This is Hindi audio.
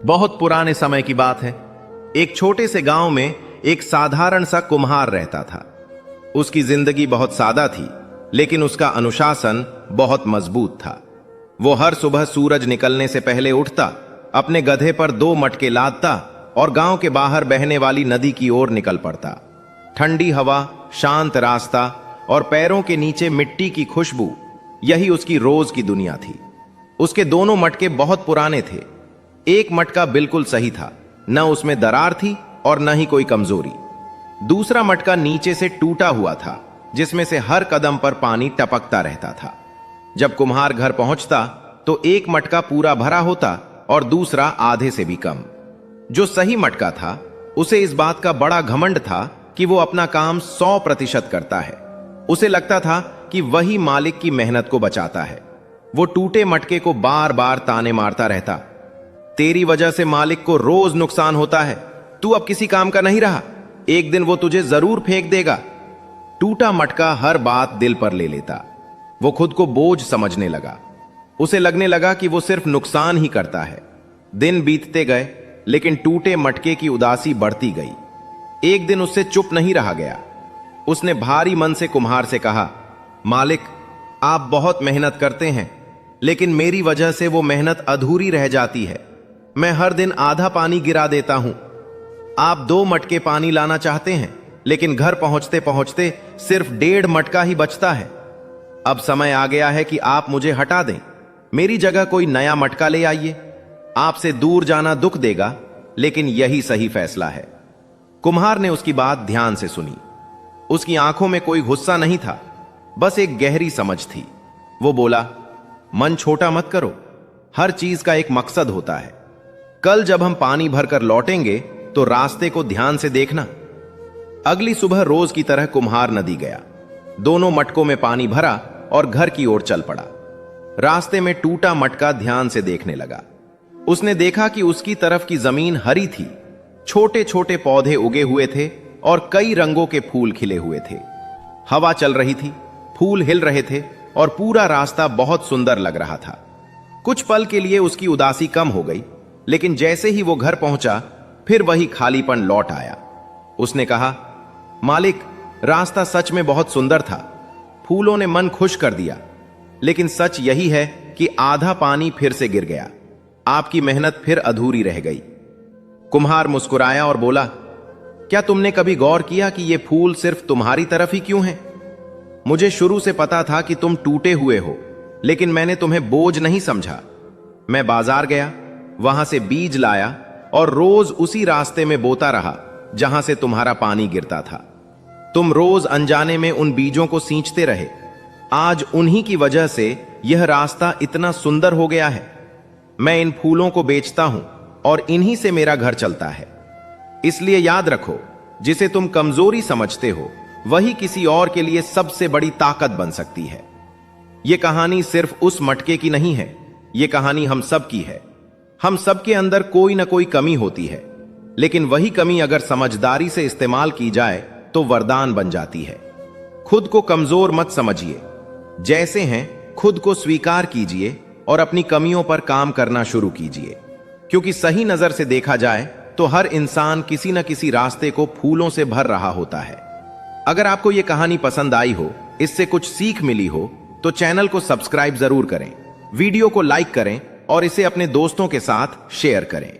बहुत पुराने समय की बात है। एक छोटे से गांव में एक साधारण सा कुम्हार रहता था। उसकी जिंदगी बहुत सादा थी, लेकिन उसका अनुशासन बहुत मजबूत था। वो हर सुबह सूरज निकलने से पहले उठता, अपने गधे पर 2 मटके लादता और गांव के बाहर बहने वाली नदी की ओर निकल पड़ता। ठंडी हवा, शांत रास्ता और पैरों के नीचे मिट्टी की खुशबू, यही उसकी रोज की दुनिया थी। उसके दोनों मटके बहुत पुराने थे। एक मटका बिल्कुल सही था, न उसमें दरार थी और न ही कोई कमजोरी। दूसरा मटका नीचे से टूटा हुआ था, जिसमें से हर कदम पर पानी टपकता रहता था। जब कुम्हार घर पहुंचता तो एक मटका पूरा भरा होता और दूसरा आधे से भी कम। जो सही मटका था, उसे इस बात का बड़ा घमंड था कि वो अपना काम 100% करता है। उसे लगता था कि वही मालिक की मेहनत को बचाता है। वो टूटे मटके को बार बार ताने मारता रहता, तेरी वजह से मालिक को रोज नुकसान होता है, तू अब किसी काम का नहीं रहा, एक दिन वो तुझे जरूर फेंक देगा। टूटा मटका हर बात दिल पर ले लेता। वो खुद को बोझ समझने लगा। उसे लगने लगा कि वो सिर्फ नुकसान ही करता है। दिन बीतते गए, लेकिन टूटे मटके की उदासी बढ़ती गई। एक दिन उससे चुप नहीं रहा गया। उसने भारी मन से कुम्हार से कहा, मालिक, आप बहुत मेहनत करते हैं, लेकिन मेरी वजह से वो मेहनत अधूरी रह जाती है। मैं हर दिन आधा पानी गिरा देता हूं। आप 2 मटके पानी लाना चाहते हैं, लेकिन घर पहुंचते पहुंचते सिर्फ 1.5 मटका ही बचता है। अब समय आ गया है कि आप मुझे हटा दें, मेरी जगह कोई नया मटका ले आइए। आपसे दूर जाना दुख देगा, लेकिन यही सही फैसला है। कुम्हार ने उसकी बात ध्यान से सुनी। उसकी आंखों में कोई गुस्सा नहीं था, बस एक गहरी समझ थी। वो बोला, मन छोटा मत करो, हर चीज का एक मकसद होता है। कल जब हम पानी भरकर लौटेंगे तो रास्ते को ध्यान से देखना। अगली सुबह रोज की तरह कुम्हार नदी गया, दोनों मटकों में पानी भरा और घर की ओर चल पड़ा। रास्ते में टूटा मटका ध्यान से देखने लगा। उसने देखा कि उसकी तरफ की जमीन हरी थी, छोटे छोटे पौधे उगे हुए थे और कई रंगों के फूल खिले हुए थे। हवा चल रही थी, फूल हिल रहे थे और पूरा रास्ता बहुत सुंदर लग रहा था। कुछ पल के लिए उसकी उदासी कम हो गई, लेकिन जैसे ही वो घर पहुंचा, फिर वही खालीपन लौट आया। उसने कहा, मालिक, रास्ता सच में बहुत सुंदर था, फूलों ने मन खुश कर दिया, लेकिन सच यही है कि आधा पानी फिर से गिर गया। आपकी मेहनत फिर अधूरी रह गई। कुम्हार मुस्कुराया और बोला, क्या तुमने कभी गौर किया कि ये फूल सिर्फ तुम्हारी तरफ ही क्यों हैं? मुझे शुरू से पता था कि तुम टूटे हुए हो, लेकिन मैंने तुम्हें बोझ नहीं समझा। मैं बाजार गया, वहां से बीज लाया और रोज उसी रास्ते में बोता रहा जहां से तुम्हारा पानी गिरता था। तुम रोज अनजाने में उन बीजों को सींचते रहे। आज उन्हीं की वजह से यह रास्ता इतना सुंदर हो गया है। मैं इन फूलों को बेचता हूं और इन्हीं से मेरा घर चलता है। इसलिए याद रखो, जिसे तुम कमजोरी समझते हो, वही किसी और के लिए सबसे बड़ी ताकत बन सकती है। यह कहानी सिर्फ उस मटके की नहीं है, यह कहानी हम सब की है। हम सबके अंदर कोई ना कोई कमी होती है, लेकिन वही कमी अगर समझदारी से इस्तेमाल की जाए तो वरदान बन जाती है। खुद को कमजोर मत समझिए, जैसे हैं खुद को स्वीकार कीजिए और अपनी कमियों पर काम करना शुरू कीजिए, क्योंकि सही नजर से देखा जाए तो हर इंसान किसी न किसी रास्ते को फूलों से भर रहा होता है। अगर आपको यह कहानी पसंद आई हो, इससे कुछ सीख मिली हो, तो चैनल को सब्सक्राइब जरूर करें, वीडियो को लाइक करें और इसे अपने दोस्तों के साथ शेयर करें।